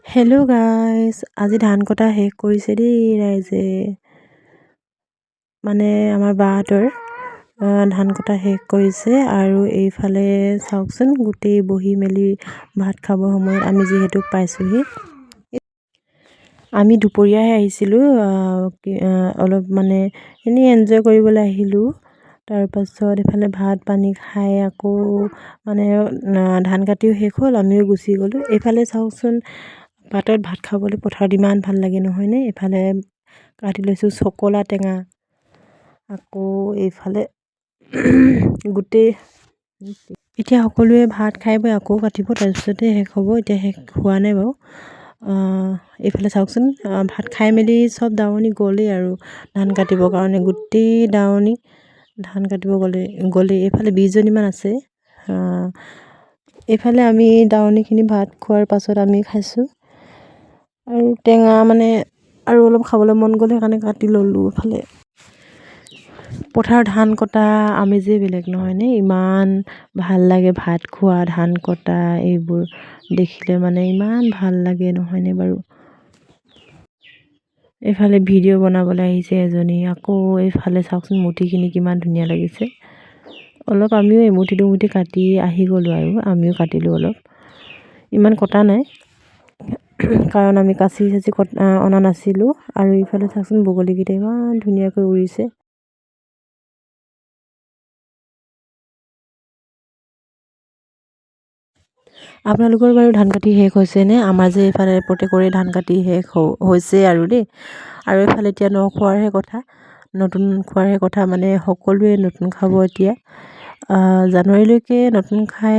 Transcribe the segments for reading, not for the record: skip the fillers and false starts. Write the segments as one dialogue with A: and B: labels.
A: Hello' guys, আজি ধান কটা শেষ কৰিছে দেই ৰাইজে। মানে আমাৰ বাহঁতৰ ধান কটা শেষ কৰিছে আৰু এইফালে চাওকচোন গোটেই বহি মেলি ভাত খাবৰ সময়ত আমি যিহেতু পাইছোঁহি। আমি দুপৰীয়াহে আহিছিলোঁ, অলপ মানে এনেই এনজয় কৰিবলৈ আহিলোঁ। তাৰপাছত এইফালে ভাত পানী খাই আকৌ মানে ধান কাটিও শেষ হ'ল, আমিও গুচি গ'লোঁ। এইফালে চাওকচোন ভাতত ভাত খাবলৈ পথাৰত ইমান ভাল লাগে নহয়নে। এইফালে কাটি লৈছোঁ চকলা টেঙা, আকৌ এইফালে গোটেই এতিয়া সকলোৱে ভাত খাই বৈ আকৌ কাটিব, তাৰপিছতে শেষ হ'ব। এতিয়া শেষ হোৱা নাই বাৰু। এইফালে চাওকচোন ভাত খাই মেলি চব দাৱনী গ'লেই আৰু ধান কাটিবৰ কাৰণে, গোটেই দাৱনী ধান কাটিব গ'লেই। এইফালে 20জনীমান আছে। এইফালে আমি দাৱনীখিনি ভাত খোৱাৰ পাছত আমি খাইছোঁ আৰু টেঙা মানে আৰু অলপ খাবলৈ মন গ'ল, সেইকাৰণে কাটি ল'লোঁ। এইফালে পথাৰৰ ধান কটা আমেজেই বেলেগ নহয়নে। ইমান ভাল লাগে ভাত খোৱা, ধান কটা এইবোৰ দেখিলে মানে ইমান ভাল লাগে নহয়নে বাৰু। এইফালে ভিডিঅ' বনাবলৈ আহিছে এজনী, আকৌ এইফালে চাওকচোন মুঠিখিনি কিমান ধুনীয়া লাগিছে। অলপ আমিও এমুঠি দুমুঠি কাটি আহি গ'লোঁ আৰু আমিও কাটিলোঁ অলপ, ইমান কটা নাই কাৰণ আমি কাচি চাচি অনা নাছিলোঁ। আৰু ইফালে চাওকচোন বগলীকেইটা ইমান ধুনীয়াকৈ উৰিছে। আপোনালোকৰ বাৰু ধান কাটি শেষ হৈছেনে? আমাৰ যে এইফালে প্ৰত্যেকৰে ধান কাটি শেষ হৈছে আৰু দেই। আৰু এইফালে এতিয়া নতুন খোৱাৰহে কথা, মানে সকলোৱে নতুন খাব এতিয়া। জানুৱাৰীলৈকে নতুন খাই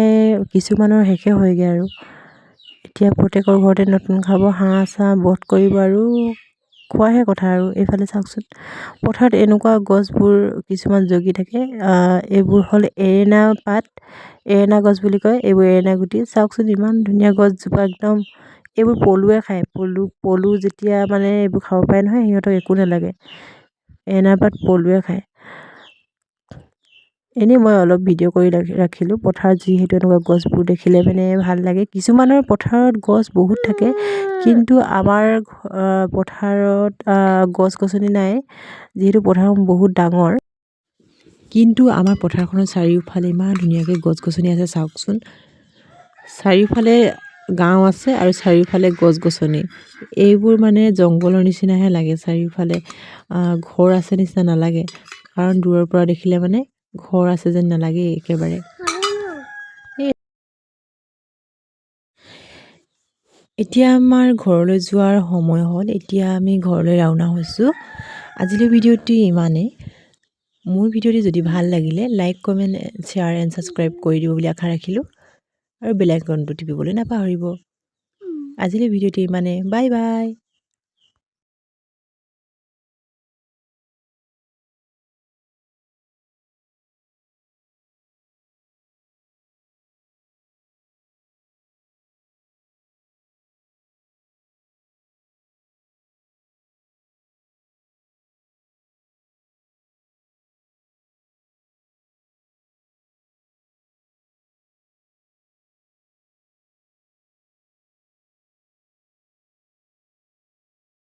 A: কিছুমানৰ শেষে হয়গৈ আৰু এতিয়া প্ৰত্যেকৰ ঘৰতে নতুন খাব, হাঁহ চাহ বধ কৰিব আৰু খোৱাহে কথা আৰু। এইফালে চাওকচোন পথাৰত এনেকুৱা গছবোৰ কিছুমান জগি থাকে, এইবোৰ হ'ল এৰেনা পাত, এৰেনা গছ বুলি কয়। এইবোৰ এৰেনা গুটি, চাওকচোন ইমান ধুনীয়া গছজোপা একদম। এইবোৰ পলুৱে খায়, পলু যেতিয়া মানে এইবোৰ খাব পাৰে নহয়, সিহঁতক একো নালাগে। এৰেনা পাত পলুৱে খায়। এনেই মই অলপ ভিডিঅ' কৰি ৰাখিলোঁ, পথাৰত যিহেতু এনেকুৱা গছবোৰ দেখিলে মানে ভাল লাগে। কিছুমানৰ পথাৰত গছ বহুত থাকে, কিন্তু আমাৰ পথাৰত গছ গছনি নাই, যিহেতু পথাৰখন বহুত ডাঙৰ। কিন্তু আমাৰ পথাৰখনৰ চাৰিওফালে ইমান ধুনীয়াকৈ গছ গছনি আছে। চাওকচোন চাৰিওফালে গাঁও আছে আৰু চাৰিওফালে গছ গছনি, এইবোৰ মানে জংঘলৰ নিচিনাহে লাগে। চাৰিওফালে ঘৰ আছে নিচিনা নালাগে, কাৰণ দূৰৰ পৰা দেখিলে মানে ঘৰ আছে যেন নালাগে একেবাৰে। এতিয়া আমাৰ ঘৰলৈ যোৱাৰ সময় হ'ল, এতিয়া আমি ঘৰলৈ ৰাওনা হৈছোঁ। আজিলৈ ভিডিঅ'টি ইমানেই। মোৰ ভিডিঅ'টি যদি ভাল লাগিলে like comment share and subscribe কৰি দিব বুলি আশা ৰাখিলোঁ, আৰু বেল আইকনটো টিপিবলৈ নাপাহৰিব। আজিলৈ ভিডিঅ'টি ইমানেই। Bye bye.